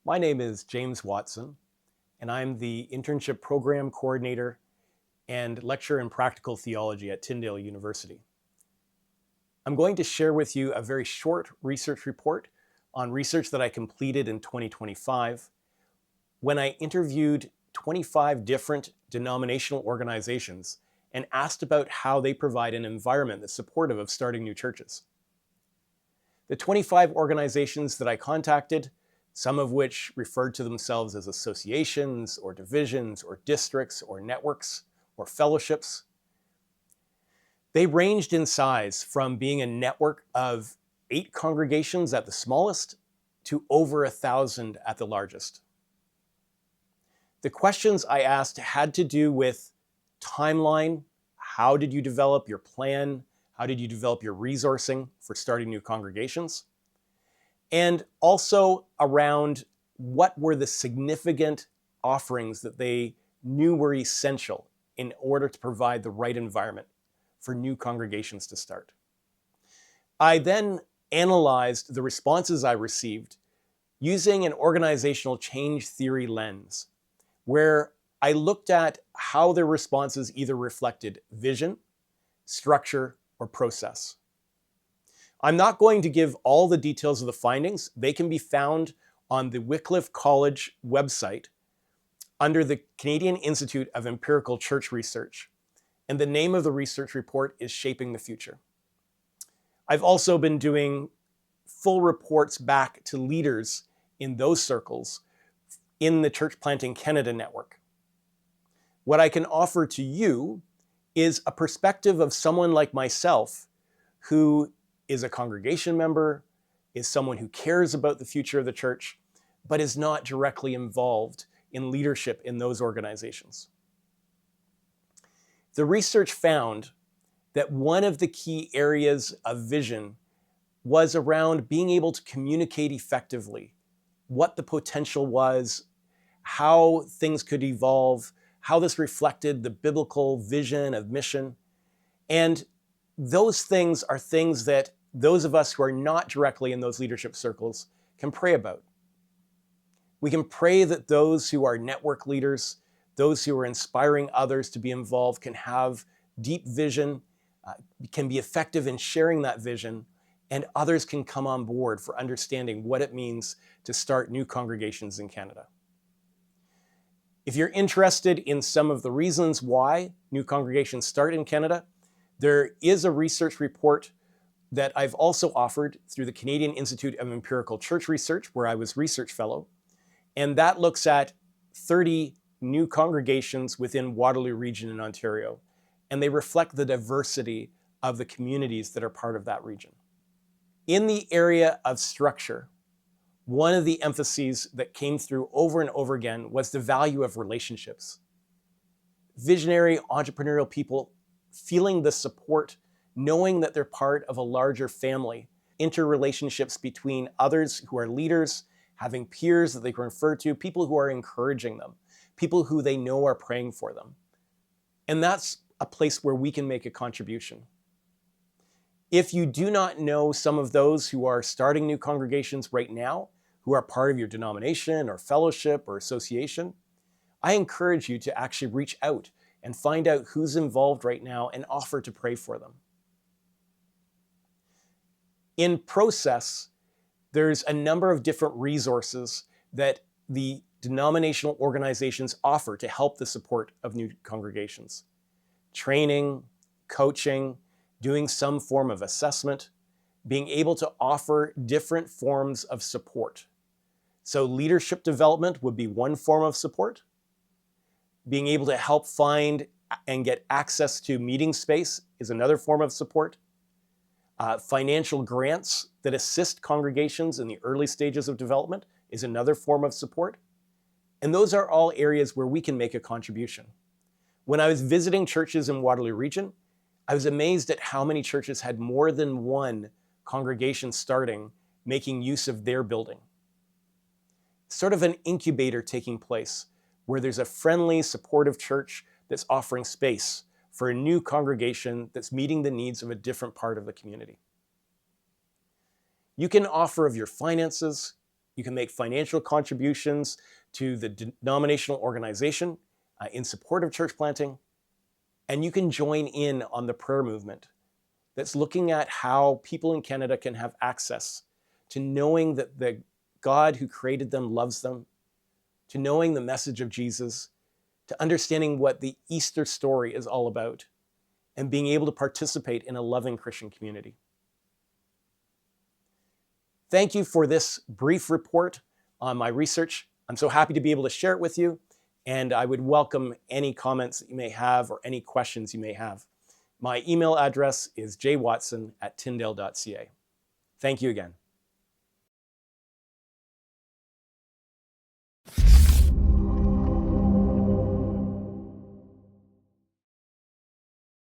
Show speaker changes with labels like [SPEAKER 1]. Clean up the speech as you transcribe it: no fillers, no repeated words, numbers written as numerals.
[SPEAKER 1] My name is James Watson, and I'm the Internship Program Coordinator and Lecturer in Practical Theology at Tyndale University. I'm going to share with you a very short research report on research that I completed in 2025 when I interviewed 25 different denominational organizations and asked about how they provide an environment that's supportive of starting new churches. The 25 organizations that I contacted, some of which referred to themselves as associations or divisions or districts or networks or fellowships, they ranged in size from being a network of 8 congregations at the smallest to over 1,000 at the largest. The questions I asked had to do with timeline. How did you develop your plan? How did you develop your resourcing for starting new congregations? And also around what were the significant offerings that they knew were essential in order to provide the right environment for new congregations to start. I then analyzed the responses I received using an organizational change theory lens, where I looked at how their responses either reflected vision, structure, or process. I'm not going to give all the details of the findings. They can be found on the Wycliffe College website under the Canadian Institute of Empirical Church Research. And the name of the research report is Shaping the Future. I've also been doing full reports back to leaders in those circles in the Church Planting Canada network. What I can offer to you is a perspective of someone like myself who is a congregation member, is someone who cares about the future of the church, but is not directly involved in leadership in those organizations. The research found that one of the key areas of vision was around being able to communicate effectively what the potential was, how things could evolve, how this reflected the biblical vision of mission. And those things are things that those of us who are not directly in those leadership circles can pray about. We can pray that those who are network leaders, those who are inspiring others to be involved, can have deep vision, can be effective in sharing that vision, and others can come on board for understanding what it means to start new congregations in Canada. If you're interested in some of the reasons why new congregations start in Canada, there is a research report that I've also offered through the Canadian Institute of Empirical Church Research, where I was research fellow. And that looks at 30 new congregations within Waterloo Region in Ontario. And they reflect the diversity of the communities that are part of that region. In the area of structure, one of the emphases that came through over and over again was the value of relationships. Visionary entrepreneurial people feeling the support, knowing that they're part of a larger family, interrelationships between others who are leaders, having peers that they can refer to, people who are encouraging them, people who they know are praying for them. And that's a place where we can make a contribution. If you do not know some of those who are starting new congregations right now, who are part of your denomination or fellowship or association, I encourage you to actually reach out and find out who's involved right now and offer to pray for them. In process, there's a number of different resources that the denominational organizations offer to help the support of new congregations. Training, coaching, doing some form of assessment, being able to offer different forms of support. So leadership development would be one form of support. Being able to help find and get access to meeting space is another form of support. Financial grants that assist congregations in the early stages of development is another form of support. And those are all areas where we can make a contribution. When I was visiting churches in Waterloo Region, I was amazed at how many churches had more than one congregation starting, making use of their building. Sort of an incubator taking place where there's a friendly, supportive church that's offering space for a new congregation that's meeting the needs of a different part of the community. You can offer of your finances, You can make financial contributions to the denominational organization in support of church planting. And you can join in on the prayer movement that's looking at how people in Canada can have access to knowing that the God who created them loves them, to knowing the message of Jesus, to understanding what the Easter story is all about, and being able to participate in a loving Christian community. Thank you for this brief report on my research. I'm so happy to be able to share it with you, and I would welcome any comments that you may have or any questions you may have. My email address is jwatson@tyndale.ca. Thank you again.